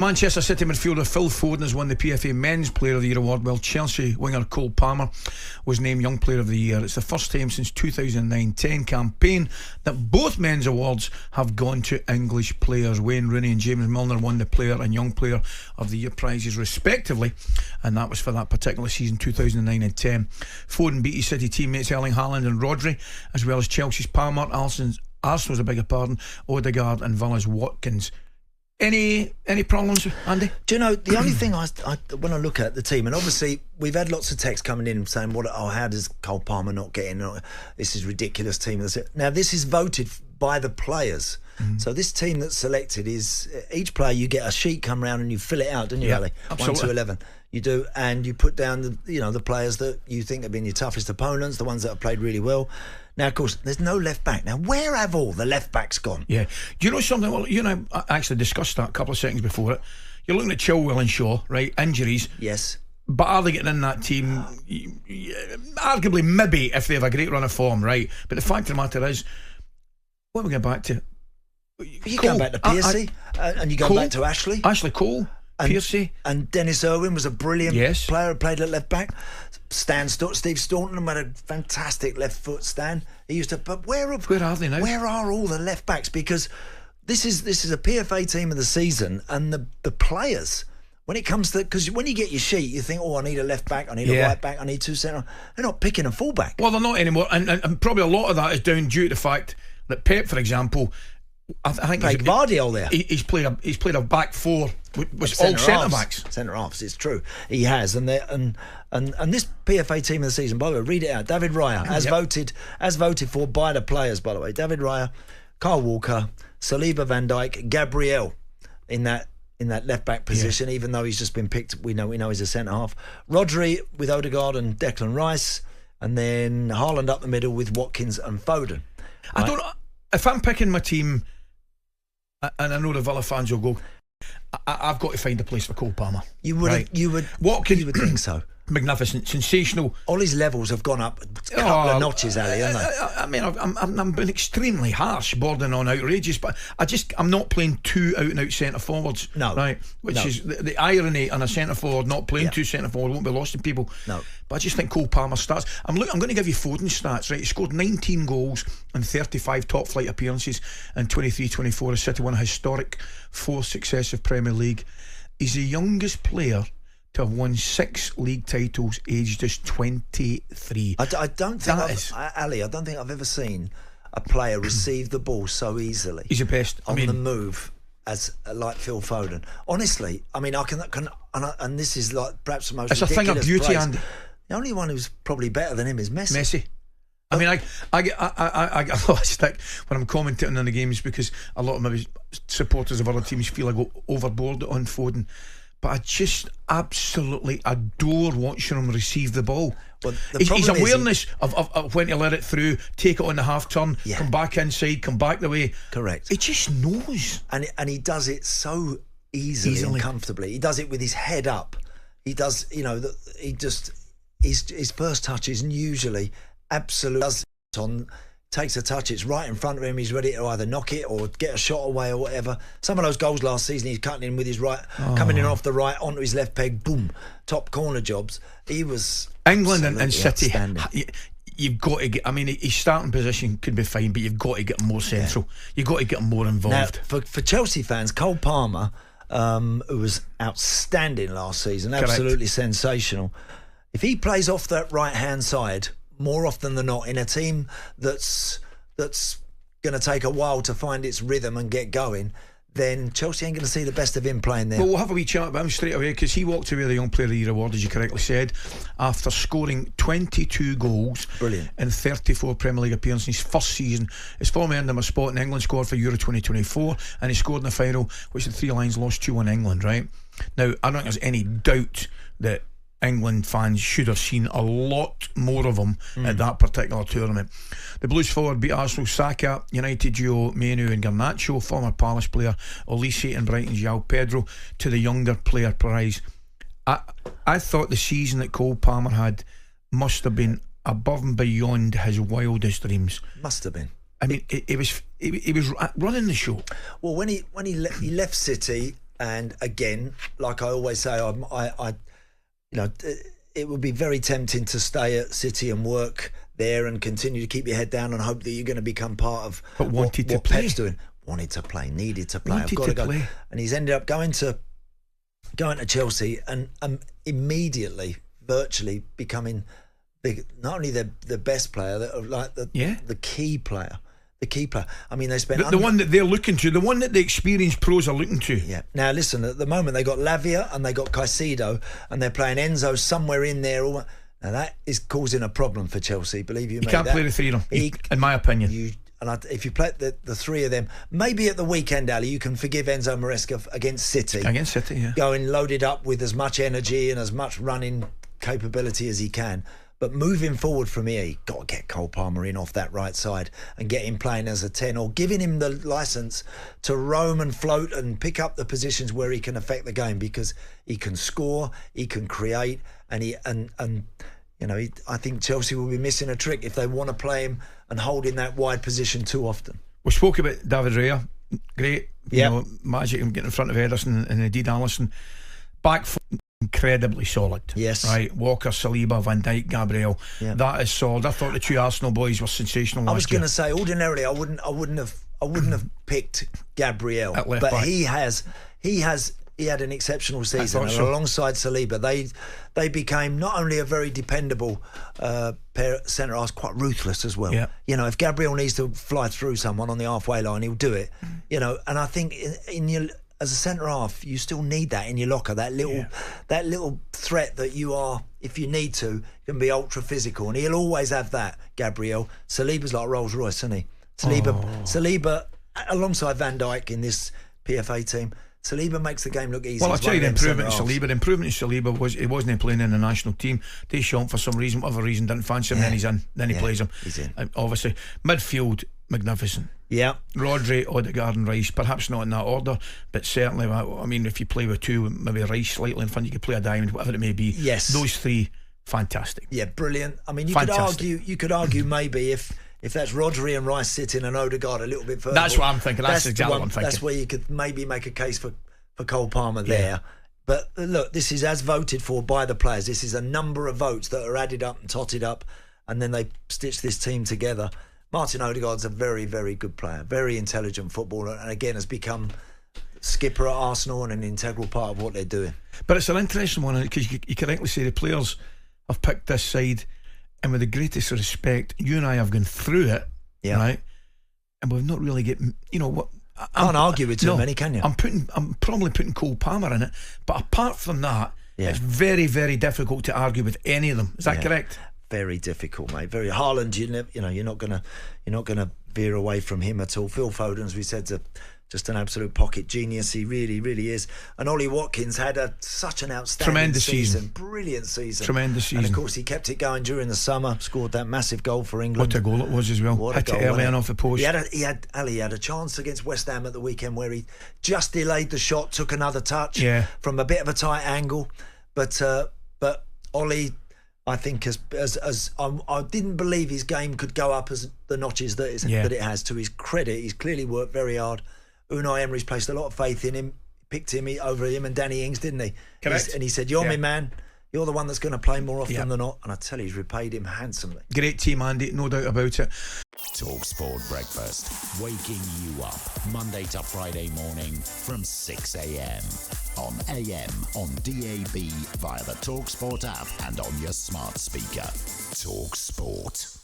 Manchester City midfielder Phil Foden has won the PFA Men's Player of the Year award, while Chelsea winger Cole Palmer was named Young Player of the Year. It's the first time since 2009-10 campaign that both men's awards have gone to English players. Wayne Rooney and James Milner won the Player and Young Player of the Year prizes respectively, and that was for that particular season, 2009 and 10. Foden beat his City teammates Erling Haaland and Rodri, as well as Chelsea's Palmer, Arsenal's Odegaard and Villa's Watkins. Any problems, Andy? Do you know, the only thing I when I look at the team, and obviously we've had lots of texts coming in saying, how does Cole Palmer not get in? This is ridiculous team. Now, this is voted by the players. So this team that's selected is, each player, you get a sheet come round and you fill it out, don't you, Ali? Absolutely. 1 to 11. You do, and you put down the players that you think have been your toughest opponents, the ones that have played really well. Now, of course, there's no left back. Now, where have all the left backs gone? Yeah. Do you know something? Well, you know, I actually discussed that a couple of seconds before it. You're looking at Chilwell and Shaw, right? Injuries. Yes. But are they getting in that team? Arguably, maybe, if they have a great run of form, right? But the fact of the matter is, what are we going back to? You go back to Piercy, and you go back to Ashley Cole, Piercy. And Dennis Irwin was a brilliant player who played at left back. Steve Staunton had a fantastic left foot. Stan, he used to. But where are they now? Where are all the left backs? Because this is a PFA team of the season, and the players. When it comes to, because when you get your sheet, you think, I need a left back, I need a right back, I need two centre. They're not picking a full back. Well, they're not anymore, and probably a lot of that is down due to the fact that Pep, for example, I think played Vardy there. He's played a back four with all centre backs. Centre halves, it's true. He has, and this PFA team of the season, by the way, read it out. David Raya, as voted for by the players, by the way. David Raya, Kyle Walker, Saliba, Van Dijk, Gabriel in that left back position, even though he's just been picked. We know he's a centre half. Rodri with Odegaard and Declan Rice, and then Haaland up the middle with Watkins and Foden. I don't know if I'm picking my team. And I know the Villa fans will go, I've got to find a place for Cole Palmer. You would think so. Magnificent, sensational. Ollie's levels have gone up a couple of notches, Ali, haven't they? I mean, I'm been extremely harsh, bordering on outrageous, but I'm not playing two out and out centre forwards. No, right? Which is the irony on a centre forward not playing two centre forward won't be lost to people. No, but I just think Cole Palmer stats. I'm going to give you Foden's stats. Right, he scored 19 goals and 35 top flight appearances in 23-24 as City won a historic 4th successive Premier League. He's the youngest player to have won 6 league titles aged just 23. I don't think Ali, I don't think I've ever seen a player receive the ball so easily. He's the best on the move as like Phil Foden. Honestly, I mean, and this is like perhaps the most. It's a thing of beauty, Andy. The only one who's probably better than him is Messi. I mean, I get a lot of stick when I'm commentating on the games because a lot of maybe supporters of other teams feel I go overboard on Foden. But I just absolutely adore watching him receive the ball. Well, his awareness of when to let it through, take it on the half turn, come back inside, come back the way. Correct. He just knows, and he does it so easily and comfortably. He does it with his head up. He does, his first touch is usually absolute. Takes a touch, it's right in front of him, he's ready to either knock it or get a shot away or whatever. Some of those goals last season, he's cutting in with his right, coming in off the right onto his left peg, boom, top corner jobs. He was England and City. You've got to get, I mean, his starting position could be fine, but you've got to get him more central. You've got to get him more involved. Now, for Chelsea fans, Cole Palmer, who was outstanding last season, absolutely sensational. If he plays off that right hand side more often than not in a team that's going to take a while to find its rhythm and get going, then Chelsea ain't going to see the best of him playing there. Well, we'll have a wee chat about him straight away because he walked away with the Young Player of the Year award, as you correctly said, after scoring 22 goals in 34 Premier League appearances in his first season. His former earned him a spot in England squad for Euro 2024, and he scored in the final, which the Three Lions lost 2-1 England, right? Now, I don't think there's any doubt that England fans should have seen a lot more of him at that particular tournament. The Blues forward beat Arsenal Saka, United duo Menu and Garnacho, former Palace player Ollie and Brighton's João Pedro to the younger player prize. I thought the season that Cole Palmer had must have been above and beyond his wildest dreams. Must have been. I mean, he was running the show. Well, when he left City, And again, like I always say, it would be very tempting to stay at City and work there and continue to keep your head down and hope that you're going to become part of what Pep's doing. Wanted to play, needed to play. I've got to go. And he's ended up going to Chelsea and immediately, virtually becoming not only the best player, the key player. The key player. I mean, they spent... The one that they're looking to, the one that the experienced pros are looking to. Yeah. Now, listen, at the moment, they got Lavia and they got Caicedo and they're playing Enzo somewhere in there. Now, that is causing a problem for Chelsea, believe you me. You can't play the three of them, in my opinion. If you play the three of them, maybe at the weekend, Ali, you can forgive Enzo Maresca against City. Against City, yeah. Going loaded up with as much energy and as much running capability as he can. But moving forward from here, you've got to get Cole Palmer in off that right side and get him playing as a 10 or giving him the licence to roam and float and pick up the positions where he can affect the game, because he can score, he can create, I think Chelsea will be missing a trick if they want to play him and hold in that wide position too often. We spoke about David Raya. Great. Magic him getting in front of Ederson and indeed Alisson. Back foot. Incredibly solid. Yes. Right. Walker, Saliba, Van Dijk, Gabriel. Yeah. That is solid. I thought the two Arsenal boys were sensational. I was going to say, ordinarily, I wouldn't have picked Gabriel, but back. he had an exceptional season, and alongside Saliba, they became not only a very dependable pair centre halves, quite ruthless as well. Yeah. If Gabriel needs to fly through someone on the halfway line, he'll do it. And I think as a centre half, you still need that in your locker. That little threat that you are, if you need to, can be ultra physical, and he'll always have that. Gabriel. Saliba's like Rolls Royce, isn't he? Saliba, alongside Van Dijk in this PFA team. Saliba makes the game look easy. Well, I'll tell you the improvement in Saliba was he wasn't playing in the national team. Deschamps, for some reason, whatever reason, didn't fancy him. Then he's in. Then he plays him. He's in. Obviously, midfield, magnificent. Yeah. Rodri, Odegaard and Rice, perhaps not in that order, but certainly, I mean, if you play with two, maybe Rice slightly in front, you could play a diamond, whatever it may be. Yes. Those three, fantastic. Yeah, brilliant. I mean, you could argue maybe if that's Rodri and Rice sitting and Odegaard a little bit further. That's what I'm thinking. That's exactly what I'm thinking. That's where you could maybe make a case for Cole Palmer there. But look, this is as voted for by the players. This is a number of votes that are added up and totted up, and then they stitch this team together. Martin Odegaard's a very, very good player, very intelligent footballer, and again has become skipper at Arsenal and an integral part of what they're doing. But it's an interesting one, because you correctly say the players have picked this side, and with the greatest respect, you and I have gone through it, right? And we've not really get, what. I can't argue with too many, can you? I'm probably putting Cole Palmer in it, but apart from that, it's very, very difficult to argue with any of them. Is that correct? Very difficult, mate. Very Haaland. You're not gonna veer away from him at all. Phil Foden, as we said, just an absolute pocket genius. He really, really is. And Ollie Watkins had such an outstanding tremendous season, brilliant season, tremendous season. And of course, he kept it going during the summer. Scored that massive goal for England. What a goal it was as well. Hit it early on off the post. He had a chance against West Ham at the weekend where he just delayed the shot, took another touch from a bit of a tight angle, but Ollie, I think, I didn't believe his game could go up as the notches that it has. To his credit, he's clearly worked very hard. Unai Emery's placed a lot of faith in him, picked him over him and Danny Ings, didn't he? Correct. And he said, "You're my man. You're the one that's going to play more often than not." And I tell you, he's repaid him handsomely. Great team, Andy, no doubt about it. talkSPORT Breakfast, waking you up Monday to Friday morning from 6 a.m. on AM, on DAB, via the talkSPORT app and on your smart speaker. talkSPORT.